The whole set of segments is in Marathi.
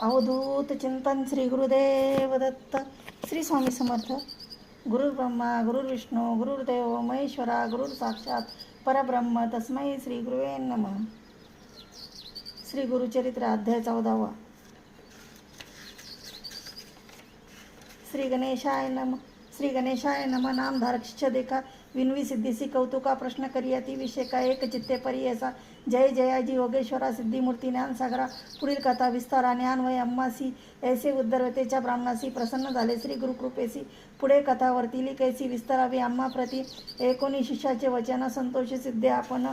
अवधूत चिंतन श्री गुरुदेव दत्त. श्री स्वामी समर्थ. गुरुर् ब्रह्मा गुरुर्विष्णू गुरुर्देव महेश्वरा गुरुर साक्षात परब्रह्म तस्मै श्री गुरुवे नमः. श्री गुरुचरित्र अध्याय 14. श्री गणेशाय नम. श्री गणेशाय नम. नाम धारक्ष देखा विनवी सिद्धीसी कौतुका प्रश्न करिया ती विषय का एक चित्ते परी ऐसा. जय जयाजी योगेश्वरा सिद्धिमूर्ती ज्ञान सागरा. पुढील कथा विस्तारा ज्ञानवय अम्मासी ऐसे उद्धरवतेच्या ब्राह्मणासी प्रसन्न झाले श्री गुरुकृपेसी. पुढे कथा वर्तिली कैसी विस्तारावी अम्मा प्रती. एकोणी शिष्याचे वचन संतोषी सिद्धे आपण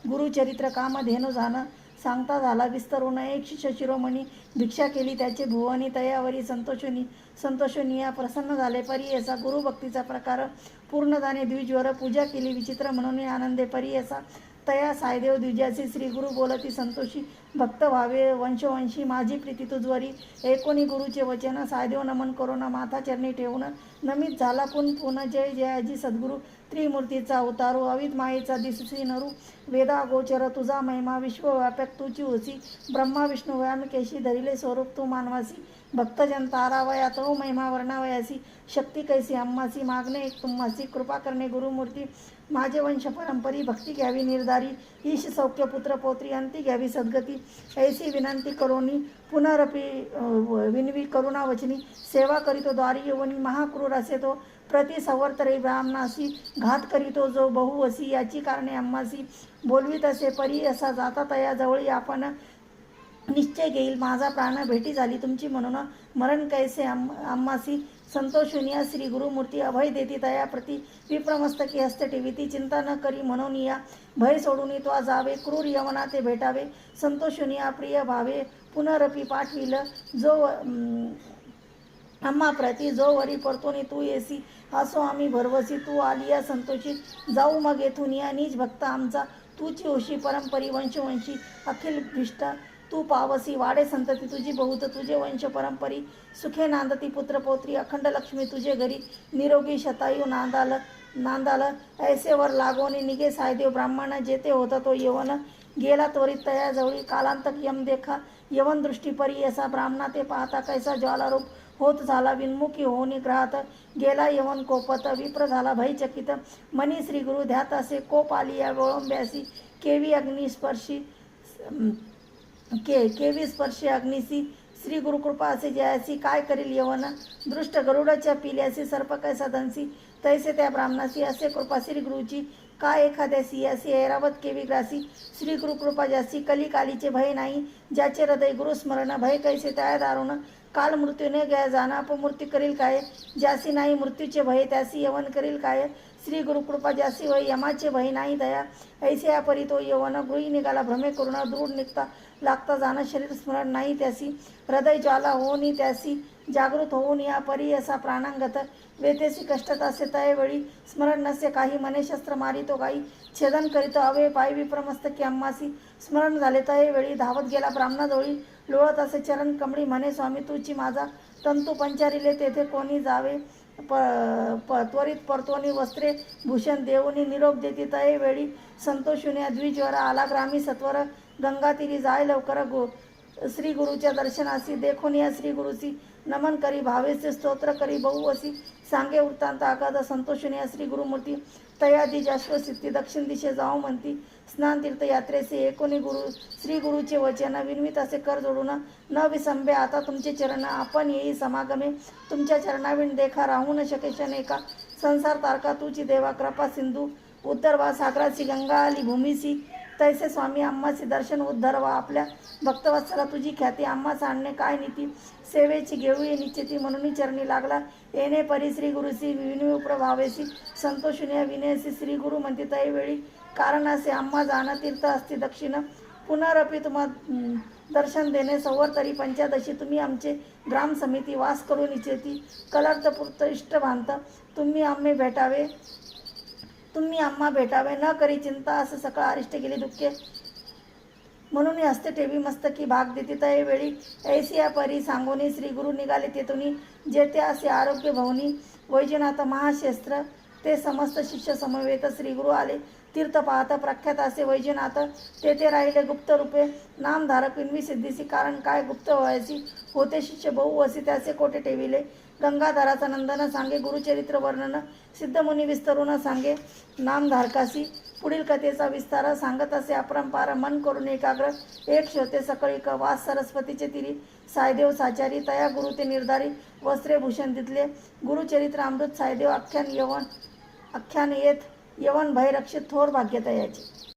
गुरुचरित्र कामधेनु जाण. सांगता झाला विस्तरून एक शिष्य शिरोमणी भिक्षा केली त्याचे भुवनी तयावरी संतोषनिया प्रसन्न झाले परी असा. गुरुभक्तीचा प्रकार पूर्ण जाणे द्विजवर पूजा केली विचित्र म्हणून आनंदे परी असा. तया सायदेव द्विजासी श्री गुरु बोलती संतोषी भक्त व्हावे वंशवंशी माझी प्रीती तुझवरी. एकोणी गुरुचे वचन सायदेव नमन करून माथा चरणी ठेवून नमित झाला पुन्हा जय जयाजी सद्गुरु त्रिमूर्तीचा उतारू. अविद मायेचा दिससी नरू वेदा गोचर तुझा महिमा विश्वव्यापक तुची होसी. ब्रह्मा विष्णू व्यामकेशी धरिले स्वरूप तू मानवासी. भक्तजन तारावया तो महिमा वर्णावयासी. शक्ती कैसी अम्मासी मागणे एक तुम्हासी. कृपा करणे गुरुमूर्ती माझे वंश परंपरी. भक्ती घ्यावी निर्धारी ईश सौख्य पुत्र पौत्री अंती घ्यावी सद्गती. ऐसी विनंती करोनी पुनरपी विनवी करुणा वचनी. सेवा करीतो द्वारी यवनी महाक्रूर असे तो प्रति संवर्तरे ब्राह्मणासी. घात करीतो जो बहुवसी याची कारणे अम्मासी. बोलवीत असे परी असा जाता तया जवळी आपण निश्चय घेईल माझा प्राण भेटी झाली तुमची म्हणून मरण कैसे अम्मासी. संतोषुनिया श्री गुरुमूर्ती अभय देती तया प्रती. विप्रमस्तकी हस्त ठेविती चिंता न करी म्हणून या. भय सोडून तो जावे क्रूर यवना ते भेटावे. संतोषुनिया प्रिय भावे पुनरपी पाठविल जो अम्मा प्रती. जो वरी परतोनी तू येसी असो आम्ही भरवसी. तू आलिया संतोषी जाऊ मग येथून या. निज भक्त आमचा तूची होशी परंपरी वंशवंशी अखिल भिष्टा तू पावसी. वाडे संतती तुझी बहुत तुझे वंश परंपरी. सुखे नांदती पुत्र पौत्री अखंड लक्ष्मी तुझे घरी. निरोगी शतायू नांदाल ऐसे वर लागोनी निघे सायदेव ब्राह्मण. जेते होता तो यवन गेला त्वरित तया जवळी. कालांतक यम देखा यवन दृष्टी परी असा. ब्राह्मणा ते पाहता कैसा ज्वालारूप होत झाला विन्मुखी होनी ग्रहात. गेला यवन कोपत विप्र झाला भयचकित. मनी श्री गुरु ध्यात असे कोप आली या गोळंब्यासी. केवी स्पर्शी अग्निसी. श्री गुरुकृपा असे जयासी. काय करील यवन दृष्ट गरुडाच्या पिल्यासी. सर्प कैसा दंसी तैसे त्या ब्राह्मणासी. असे कृपा श्री गुरुची काय एखाद्यासी. असे ऐरावत केवी ग्रासी. श्री गुरुकृपा जासी कलिकालीचे भय नाही. ज्याचे हृदय गुरुस्मरण भय कैसे त्या दारुण. काल मृत्यूने गया जाणं अपमृत्यू करील काय. ज्यासी नाही मृत्यूचे भय त्यासी यवन करील काय. श्री गुरुकृपा ज्यासी वय यमाचे भय नाही दया. ऐसे या परी तो यवन गृही निघाला भ्रमे करुण. दूर निघता लागता जाणं शरीर स्मरण नाही त्यासी. हृदय ज्वाला होऊनी त्यासी जागृत होऊन या परी असा प्राणांगत. वेतेसी कष्टत असे तयवेळी स्मरण नसे काही. मने शस्त्र मारितो काही छेदन करीतो अवे पाय. विप्रमस्तकी अम्मासी स्मरण झाले तयवेळी. धावत गेला ब्राह्मणाजवळी लोळत असे चरण कमळी. म्हणे स्वामी तुची माझा तंतू पंचारिले तेथे कोणी जावे. त्वरित परतोनी वस्त्रे भूषण देऊनी निरोप देती तयवेळी. संतोषुने द्विजवर आला ग्रामी सत्वर. गंगातीरी जाय लवकर श्री गुरुच्या दर्शनासी. देखून या श्री गुरुसी नमन करी भावेचे स्तोत्र करी बहुवसी. सांगे वृत्तांत आगाध संतोषुने श्री गुरुमूर्ती. तयादी जाश्वसिद्धी दक्षिण दिशे जाऊ म्हणती. स्नान तीर्थ यात्रेसे एकोणी श्री गुरुचे वचन विनवित असे कर जोडून. न विसंबे आता तुमचे चरण आपण येई समागमे. तुमच्या चरणाविण देखा राहू न शके क्षणेका. संसार तारका तुची देवा कृपा सिंधू. उद्धरवा सागराची गंगा आली भूमीसी. तैसे स्वामी अम्मासी दर्शन उद्धरवा. आपल्या भक्तवत्सला तुझी ख्याती अम्मा सांडणे काय नीती. सेवेची घेऊ ये निश्चिती म्हणून चरणी लागला. येणे परी श्री गुरुसी विनवी प्रभावेसी. संतोषुनिया विनयसी श्री गुरु म्हणती तयवेळी. कारण असे अम्मा जाण तीर्थ असती दक्षिण. पुनरपी तुम्हा दर्शन देणे संवर्तरी पंचादशी. तुम्ही आमचे ग्राम समिती वास करून इच्छेती. कलर्थ इष्ट भांत तुम्ही आम्हा भेटावे न करी चिंता. असं सकळ अरिष्ट गेली दुःखे म्हणून हस्ते ठेवी मस्तकी भाग देती तयवेळी. ऐसिया परी सांगोनी श्री गुरु निघाले तेथुनी. जेथे असे आरोग्य भवनी वैजनाथ महाशस्त्र. ते समस्त शिष्य समवेत श्री गुरु आले. तीर्थ पाहता प्रख्यात असे वैजनाथ तेथे राहिले गुप्त रूपे नामधारक विन्वी सिद्धीसी कारण काय गुप्त वयासी होते शिष्य बहु वसी त्याचे कोठे ठेविले गंगाधराचा नंदन सांगे गुरुचरित्र वर्णन सिद्धमुनी विस्तरून सांगे नामधारकासी पुढील कथेचा विस्तार सांगत असे अपरंपार मन करून एकाग्र एक श्रोते सकळीक वास सरस्वतीचे तिरी सायदेव साचारी तया गुरु ते निर्धारी वस्त्रे भूषण तिथले गुरुचरित्र अमृत सायदेव आख्यान येत यवन भय रक्षित थोर भाग्य तयाचे.